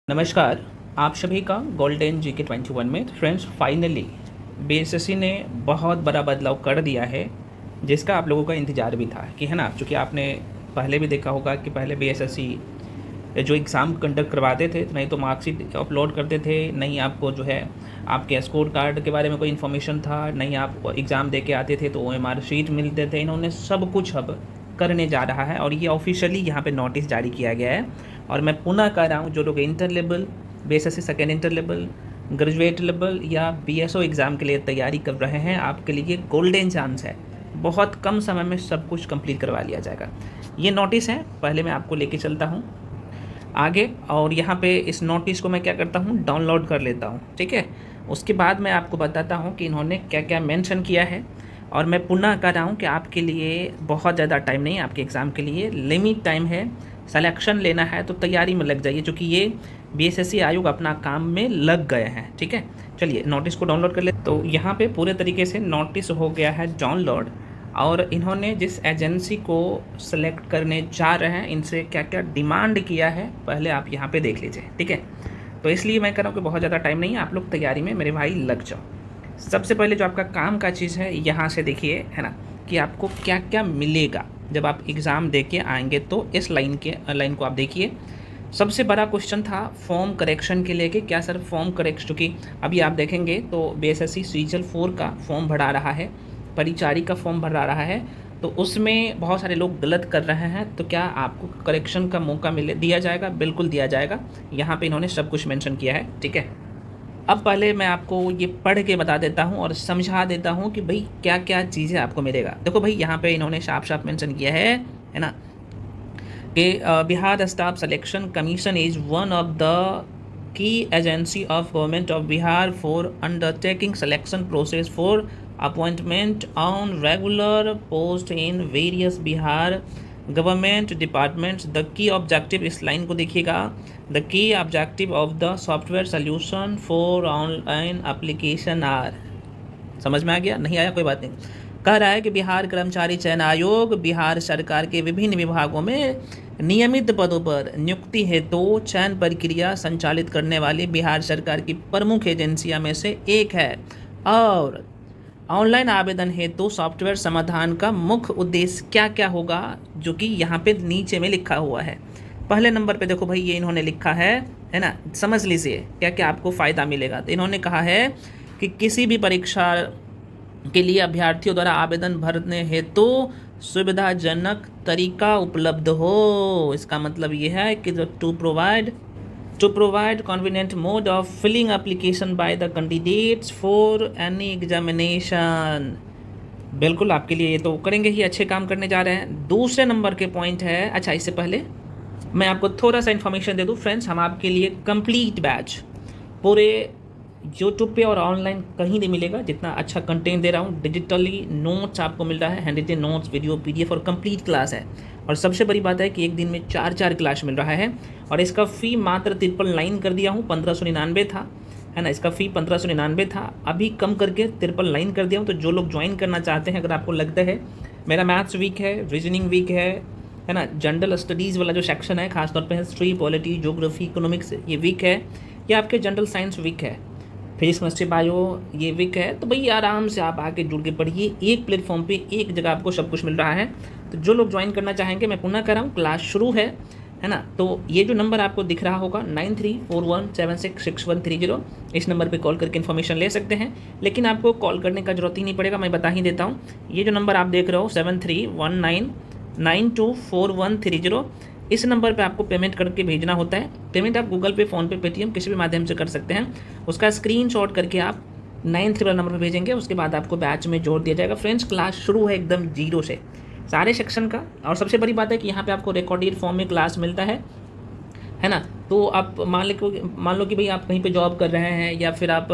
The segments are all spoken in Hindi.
नमस्कार। आप सभी का गोल्डन जीके 21 में फ्रेंड्स फाइनली बीएसएससी ने बहुत बड़ा बदलाव कर दिया है, जिसका आप लोगों का इंतज़ार भी था कि है ना, क्योंकि आपने पहले भी देखा होगा कि पहले बीएसएससी जो एग्ज़ाम कंडक्ट करवाते थे, नहीं तो मार्कशीट अपलोड करते थे, नहीं आपको जो है आपके स्कोर कार्ड के बारे में कोई इन्फॉर्मेशन था, नहीं आप एग्ज़ाम दे के आते थे तो ओएमआर शीट मिलते थे। इन्होंने सब कुछ अब करने जा रहा है और ये ऑफिशियली यहाँ पे नोटिस जारी किया गया है। और मैं पुनः कह रहा हूँ, जो लोग inter level, BSSC second inter level, graduate level या बीएसओ एग्ज़ाम के लिए तैयारी कर रहे हैं, आपके लिए गोल्डन चांस है। बहुत कम समय में सब कुछ कंप्लीट करवा लिया जाएगा। ये नोटिस है, पहले मैं आपको लेके चलता हूँ आगे, और यहाँ पे इस नोटिस को मैं क्या करता हूँ, डाउनलोड कर लेता हूँ, ठीक है। उसके बाद मैं आपको बताता हूँ कि इन्होंने क्या क्या मेंशन किया है। और मैं पुनः कह रहा हूँ कि आपके लिए बहुत ज़्यादा टाइम नहीं है, आपके एग्ज़ाम के लिए लिमिट टाइम है। सिलेक्शन लेना है तो तैयारी में लग जाइए, क्योंकि ये बीएसएससी आयोग अपना काम में लग गए हैं, ठीक है। चलिए नोटिस को डाउनलोड कर ले। तो यहाँ पे पूरे तरीके से नोटिस हो गया है डाउनलोड, और इन्होंने जिस एजेंसी को सेलेक्ट करने जा रहे हैं, इनसे क्या क्या डिमांड किया है पहले आप यहाँ पे देख लीजिए, ठीक है। तो इसलिए मैं कह रहा हूँ कि बहुत ज़्यादा टाइम नहीं है, आप लोग तैयारी में मेरे भाई लग जाओ। सबसे पहले जो आपका काम का चीज़ है, यहाँ से देखिए, है ना, कि आपको क्या क्या मिलेगा जब आप एग्ज़ाम दे के आएंगे। तो इस लाइन को आप देखिए। सबसे बड़ा क्वेश्चन था फॉर्म करेक्शन के लेके, क्या सर फॉर्म करेक्शन, क्योंकि अभी आप देखेंगे तो बीएसएससी सीजल 4 का फॉर्म भरा रहा है, परिचारी का फॉर्म भरा रहा है, तो उसमें बहुत सारे लोग गलत कर रहे हैं। तो क्या आपको करेक्शन का मौका दिया जाएगा? बिल्कुल दिया जाएगा। यहाँ पे इन्होंने सब कुछ मेंशन किया है, ठीक है। अब पहले मैं आपको ये पढ़ के बता देता हूँ और समझा देता हूँ कि भाई क्या क्या चीज़ें आपको मिलेगा। देखो भाई, यहाँ पे इन्होंने साफ साफ मेंशन किया है ना, कि Bihar staff selection commission is one of the key agency of government of Bihar for undertaking selection process for appointment on regular post in various Bihar government departments. The key objective, इस लाइन को देखिएगा, the key objective of the software solution for online application are. समझ में आ गया? नहीं आया कोई बात नहीं। कह रहा है कि बिहार कर्मचारी चयन आयोग बिहार सरकार के विभिन्न विभागों में नियमित पदों पर नियुक्ति हेतु चयन प्रक्रिया संचालित करने वाली बिहार सरकार की प्रमुख एजेंसियों में से एक है, और ऑनलाइन आवेदन हेतु सॉफ्टवेयर समाधान का मुख्य उद्देश्य क्या क्या होगा, जो कि यहाँ पे नीचे में लिखा हुआ है। पहले नंबर पे देखो भाई, ये इन्होंने लिखा है ना, समझ लीजिए क्या क्या आपको फ़ायदा मिलेगा। तो इन्होंने कहा है कि किसी भी परीक्षा के लिए अभ्यर्थियों द्वारा आवेदन भरने हेतु सुविधाजनक तरीका उपलब्ध हो। इसका मतलब ये है कि to provide convenient mode of filling application by the candidates for any examination. बिल्कुल आपके लिए ये तो करेंगे ही, अच्छे काम करने जा रहे हैं। दूसरे नंबर के पॉइंट है, अच्छा इससे पहले मैं आपको थोड़ा सा इन्फॉर्मेशन दे दूं फ्रेंड्स, हम आपके लिए कंप्लीट बैच पूरे यूट्यूब पे और ऑनलाइन कहीं नहीं मिलेगा जितना अच्छा कंटेंट दे रहा हूँ। डिजिटली नोट्स आपको मिल रहा है, hand written notes, video, PDF और कंप्लीट क्लास है। और सबसे बड़ी बात है कि एक दिन में 4 क्लास मिल रहा है, और इसका फ़ी मात्र 999 कर दिया हूँ। 1599 था, है ना, इसका फ़ी 1599 था, अभी कम करके 999 कर दिया हूँ। तो जो लोग ज्वाइन करना चाहते हैं, अगर आपको लगता है मेरा मैथ्स वीक है, रीजनिंग वीक है ना, जनरल स्टडीज़ वाला जो सेक्शन है, खासतौर पे हिस्ट्री, पॉलिटी, ज्योग्राफी, इकोनॉमिक्स, ये वीक है, या आपके जनरल साइंस वीक है, फिजिक्स, केमिस्ट्री, बायो ये वीक है, तो भाई आराम से आप आके जुड़ के पढ़िए। एक प्लेटफॉर्म पे एक जगह आपको सब कुछ मिल रहा है। तो जो लोग ज्वाइन करना चाहेंगे, मैं पुनः कर रहा हूँ, क्लास शुरू है ना। तो ये जो नंबर आपको दिख रहा होगा 9341766130, इस नंबर पे कॉल करके इन्फॉर्मेशन ले सकते हैं। लेकिन आपको कॉल करने का जरूरत ही नहीं पड़ेगा, मैं बता ही देता हूँ। ये जो नंबर आप देख रहे हो 7319924130, इस नंबर पे आपको पेमेंट करके भेजना होता है। पेमेंट आप गूगल पे, फ़ोन पे, पेटीएम किसी भी माध्यम से कर सकते हैं। उसका स्क्रीनशॉट करके आप 93 वाला नंबर पे भेजेंगे, उसके बाद आपको बैच में जोड़ दिया जाएगा। फ्रेंड्स क्लास शुरू है एकदम जीरो से, सारे सेक्शन का। और सबसे बड़ी बात है कि यहाँ पे आपको रिकॉर्डेड फॉर्म में क्लास मिलता है ना। तो आप मान लो कि भाई आप कहीं पे जॉब कर रहे हैं, या फिर आप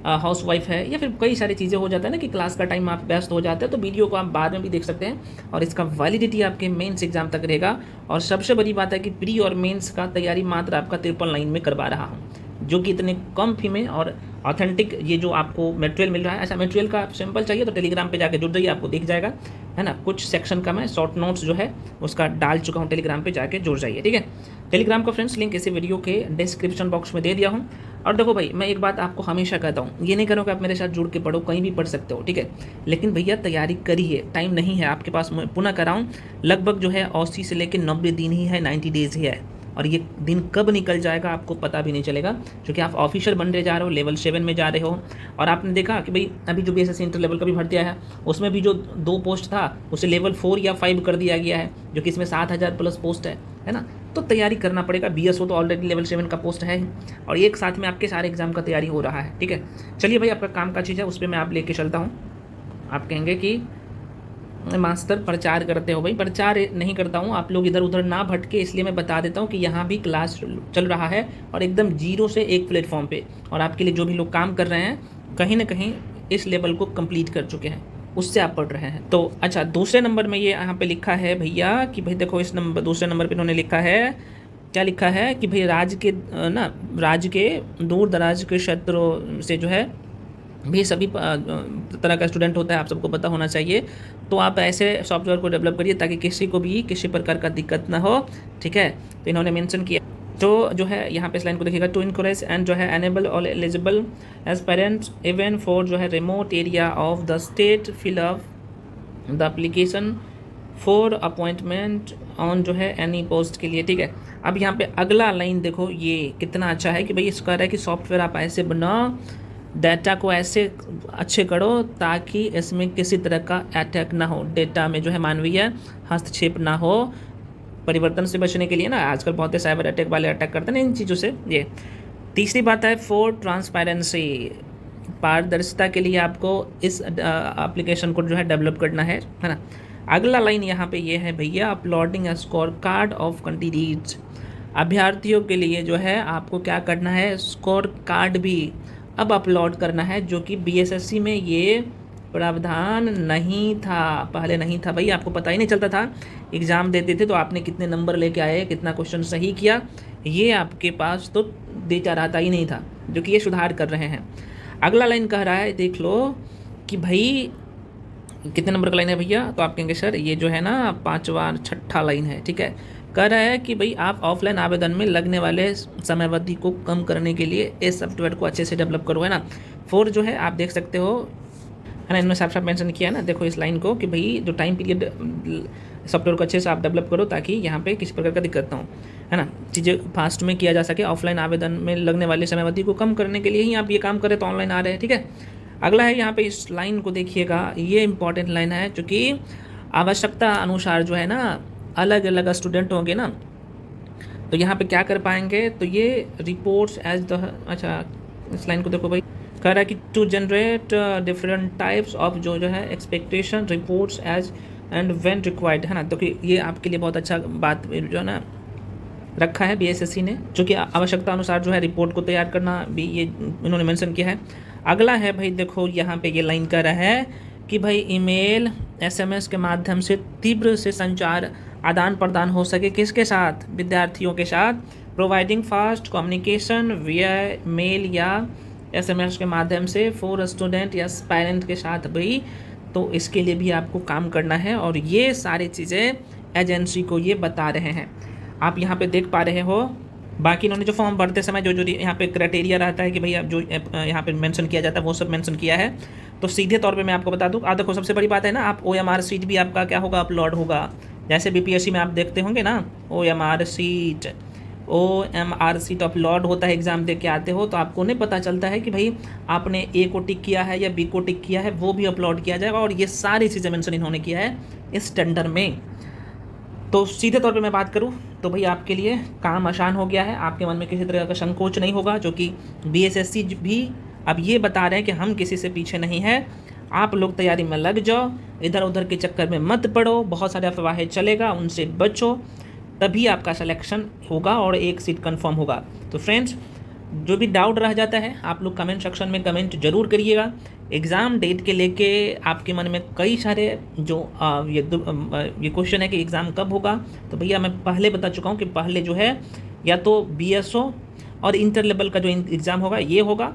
हाउस वाइफ है, या फिर कई सारी चीज़ें हो जाता है ना कि क्लास का टाइम आप व्यस्त हो जाता है, तो वीडियो को आप बाद में भी देख सकते हैं। और इसका वैलिडिटी आपके मेंस एग्जाम तक रहेगा। और सबसे बड़ी बात है कि प्री और मेंस का तैयारी मात्र आपका 53 लाइन में करवा रहा हूँ, जो कि इतने कम फी में और ऑथेंटिक ये जो आपको मटेरियल मिल रहा है, ऐसा मटेरियल का सिंपल चाहिए तो टेलीग्राम पे जाके जुड़ जाइए, आपको दिख जाएगा, है ना। कुछ सेक्शन का मैं शॉर्ट नोट्स जो है उसका डाल चुका हूँ, टेलीग्राम पे जाके जुड़ जाइए, ठीक है। टेलीग्राम का फ्रेंड्स लिंक इसी वीडियो के डिस्क्रिप्शन बॉक्स में दे दिया हूँ। और देखो भाई, मैं एक बात आपको हमेशा कहता हूँ, ये नहीं करो कि आप मेरे साथ जुड़ के पढ़ो, कहीं भी पढ़ सकते हो, ठीक है, लेकिन भैया तैयारी करिए, टाइम नहीं है आपके पास। मैं पुनः कराऊँ, लगभग जो है 80 से लेकर 90 दिन ही है, 90 डेज़ ही है, और ये दिन कब निकल जाएगा आपको पता भी नहीं चलेगा, क्योंकि आप ऑफिसर बनने जा रहे हो, लेवल 7 में जा रहे हो। और आपने देखा कि भाई अभी जो बीएसएससी इंटर लेवल का भी भर्ती आया है, उसमें भी जो 2 पोस्ट था उसे लेवल 4 या 5 कर दिया गया है, जो कि इसमें 7000 प्लस पोस्ट है ना। तो तैयारी करना पड़ेगा। बीएसओ तो ऑलरेडी लेवल 7 का पोस्ट है ही, और एक साथ में आपके सारे एग्जाम का तैयारी हो रहा है, ठीक है। चलिए भाई, आपका काम का चीज़ है, उस पर मैं आप लेके चलता हूँ। आप कहेंगे कि मास्टर प्रचार करते हो, भाई प्रचार नहीं करता हूँ, आप लोग इधर उधर ना भटके, इसलिए मैं बता देता हूँ कि यहाँ भी क्लास चल रहा है, और एकदम 0 से 1 प्लेटफॉर्म पे, और आपके लिए जो भी लोग काम कर रहे हैं कहीं ना कहीं इस लेवल को कंप्लीट कर चुके हैं, उससे आप पढ़ रहे हैं। तो अच्छा, दूसरे नंबर में ये यहाँ पे लिखा है भैया कि भाई देखो, इस नंबर दूसरे नंबर पे इन्होंने लिखा है, क्या लिखा है कि भाई राज्य के दूर दराज के क्षेत्रों से जो है भी सभी तरह का स्टूडेंट होता है, आप सबको पता होना चाहिए। तो आप ऐसे सॉफ्टवेयर को डेवलप करिए ताकि किसी को भी किसी प्रकार का दिक्कत ना हो, ठीक है। तो इन्होंने मेंशन किया, तो जो है यहाँ पे इस लाइन को देखिएगा, टू इनकरेज एंड जो है enable all eligible aspirants even for जो है remote area of the state fill up the application for appointment on जो है एनी पोस्ट के लिए, ठीक है। अब यहाँ पे अगला लाइन देखो, ये कितना अच्छा है कि भाई इस कह रहा है कि सॉफ्टवेयर आप ऐसे बनाओ, डेटा को ऐसे अच्छे करो ताकि इसमें किसी तरह का अटैक ना हो, डेटा में जो है मानवीय हस्तक्षेप ना हो, परिवर्तन से बचने के लिए ना, आजकल बहुत ही साइबर अटैक वाले अटैक करते हैं ना इन चीज़ों से। ये तीसरी बात है, फॉर ट्रांसपेरेंसी, पारदर्शिता के लिए आपको इस एप्लीकेशन को जो है डेवलप करना है ना। अगला लाइन यहाँ पे ये है भैया, uploading a score card of candidates, अभ्यर्थियों के लिए जो है आपको क्या करना है, स्कोर कार्ड भी अब अपलोड करना है, जो कि बीएसएससी में ये प्रावधान नहीं था, पहले नहीं था भाई, आपको पता ही नहीं चलता था। एग्ज़ाम देते थे तो आपने कितने नंबर लेके आए, कितना क्वेश्चन सही किया, ये आपके पास तो डेटा रहता ही नहीं था, जो कि ये सुधार कर रहे हैं। अगला लाइन कह रहा है, देख लो कि भाई कितने नंबर का लाइन है भैया, तो आप कहेंगे सर ये जो है ना 5वां 6ठा लाइन है, ठीक है। कह रहा है कि भाई आप ऑफलाइन आवेदन में लगने वाले समयावधि को कम करने के लिए इस सॉफ्टवेयर को अच्छे से डेवलप करो, है ना। 4 जो है आप देख सकते हो, है ना, इन्होंने साफ साफ मेंशन किया है ना, देखो इस लाइन को कि भाई जो टाइम पीरियड सॉफ्टवेयर को अच्छे से आप डेवलप करो ताकि यहाँ पे किसी प्रकार का दिक्कत ना हो, है ना, चीज़ें फास्ट में किया जा सके। ऑफलाइन आवेदन में लगने वाली समयावधि को कम करने के लिए ही आप ये काम करें, तो ऑनलाइन आ रहे हैं, ठीक है। अगला है यहाँ पे, इस लाइन को देखिएगा, ये इंपॉर्टेंट लाइन है, चूँकि आवश्यकता अनुसार जो है ना अलग अलग स्टूडेंट होंगे ना, तो यहाँ पे क्या कर पाएंगे, तो ये रिपोर्ट्स एज द, अच्छा इस लाइन को देखो भाई, कह रहा है कि to generate different types of जो है expectation reports as and when required, है ना। तो कि ये आपके लिए बहुत अच्छा बात जो है ना रखा है बीएसएससी ने, जो कि आवश्यकता अनुसार जो है रिपोर्ट को तैयार करना भी ये इन्होंने मेंशन किया है। अगला है भाई देखो, यहाँ पे ये लाइन कर रहा है कि भाई ईमेल एसएमएस के माध्यम से तीव्र से संचार आदान प्रदान हो सके, किसके साथ, विद्यार्थियों के साथ, प्रोवाइडिंग फास्ट कम्युनिकेशन विया मेल या एसएमएस के माध्यम से फॉर स्टूडेंट या पेरेंट के साथ भाई, तो इसके लिए भी आपको काम करना है, और ये सारी चीज़ें एजेंसी को ये बता रहे हैं, आप यहाँ पे देख पा रहे हो। बाकी इन्होंने जो फॉर्म भरते समय जो यहाँ पे क्राइटेरिया रहता है कि भैया जो यहाँ पे मेंशन किया जाता है वो सब मेंशन किया है। तो सीधे तौर पे मैं आपको बता दूँ, देखो सबसे बड़ी बात है ना, आप OMR सीट भी आपका क्या होगा, अपलोड होगा, जैसे बीपीएससी में आप देखते होंगे ना, OMR सीट अपलोड होता है, एग्ज़ाम दे के आते हो तो आपको नहीं पता चलता है कि भाई आपने ए को टिक किया है या बी को टिक किया है, वो भी अपलोड किया जाएगा, और ये सारी चीज़ें मेंशन इन्होंने किया है इस टेंडर में। तो सीधे तौर पे मैं बात करूँ तो भाई आपके लिए काम आसान हो गया है, आपके मन में किसी तरह का संकोच नहीं होगा, जो कि बीएसएससी भी अब ये बता रहे हैं कि हम किसी से पीछे नहीं हैं, आप लोग तैयारी में लग जाओ, इधर उधर के चक्कर में मत पड़ो, बहुत सारे अफवाहें चलेगा उनसे बचो, तभी आपका सिलेक्शन होगा और एक सीट कंफर्म होगा। तो फ्रेंड्स, जो भी डाउट रह जाता है आप लोग कमेंट सेक्शन में कमेंट जरूर करिएगा। एग्ज़ाम डेट के लेके आपके मन में कई सारे जो ये क्वेश्चन है कि एग्ज़ाम कब होगा, तो भैया मैं पहले बता चुका हूँ कि पहले जो है या तो बीएसओ और इंटर लेवल का जो एग्ज़ाम होगा ये होगा,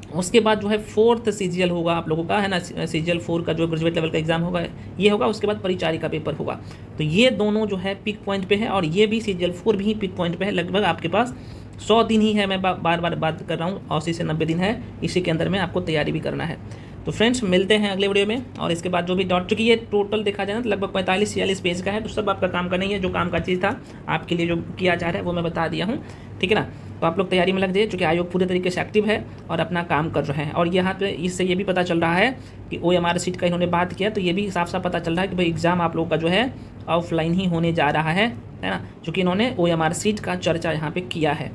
उसके बाद जो है 4th CGL होगा आप लोगों का, है ना, CGL 4 का जो ग्रेजुएट लेवल का एग्ज़ाम होगा ये होगा। उसके बाद परिचारी का पेपर होगा। तो ये दोनों जो है पिक पॉइंट पे है, और ये भी CGL 4 भी पिक पॉइंट पे है। लगभग आपके पास 100 दिन ही है, मैं बार बार बात कर रहा हूँ, 80 से 90 दिन है, इसी के अंदर में आपको तैयारी भी करना है। तो फ्रेंड्स मिलते हैं अगले वीडियो में। और इसके बाद जो भी डॉट, चूँकि ये टोटल देखा जाए ना तो लगभग 45-46 पेज का है, तो सब आपका काम का नहीं है। जो काम का चीज़ था आपके लिए जो किया जा रहा है वो मैं बता दिया हूँ, ठीक है ना। तो आप लोग तैयारी में लग जाइए, चूँकि आयोग पूरे तरीके से एक्टिव है और अपना काम कर रहे हैं। और यहाँ पे इससे ये भी पता चल रहा है कि OMR सीट का इन्होंने बात किया, तो ये भी साफ साफ पता चल रहा है कि भाई एग्ज़ाम आप लोगों का जो है ऑफलाइन ही होने जा रहा है ना, चूँकि इन्होंने OMR सीट का चर्चा यहाँ पे किया है।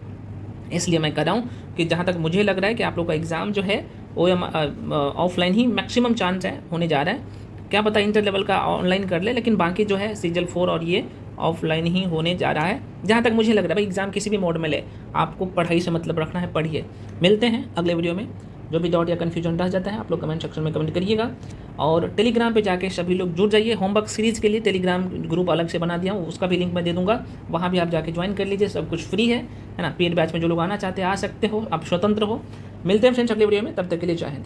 इसलिए मैं कह रहा हूँ कि जहाँ तक मुझे लग रहा है कि आप लोग का एग्ज़ाम जो है ऑफलाइन ही मैक्सिमम चांस है होने जा रहा है। क्या पता इंटर लेवल का ऑनलाइन कर ले, लेकिन बाकी जो है CGL 4 और ये ऑफलाइन ही होने जा रहा है, जहाँ तक मुझे लग रहा है। भाई एग्ज़ाम किसी भी मोड में ले, आपको पढ़ाई से मतलब रखना है, पढ़िए। मिलते हैं अगले वीडियो में। जो भी डाउट या कन्फ्यूजन रह जाता है आप लोग कमेंट सेक्शन में कमेंट करिएगा, और टेलीग्राम पे जाके सभी लोग जुड़ जाइए। होमवर्क सीरीज़ के लिए टेलीग्राम ग्रुप अलग से बना दिया हूँ, उसका भी लिंक मैं दे दूँगा, वहाँ भी आप जाके ज्वाइन कर लीजिए। सब कुछ फ्री है ना। पेड बैच में जो लोग आना चाहते हैं आ सकते हो, आप स्वतंत्र हो। मिलते हैं फ्रेंड्स अगले वीडियो में, तब तक के लिए जय हिंद।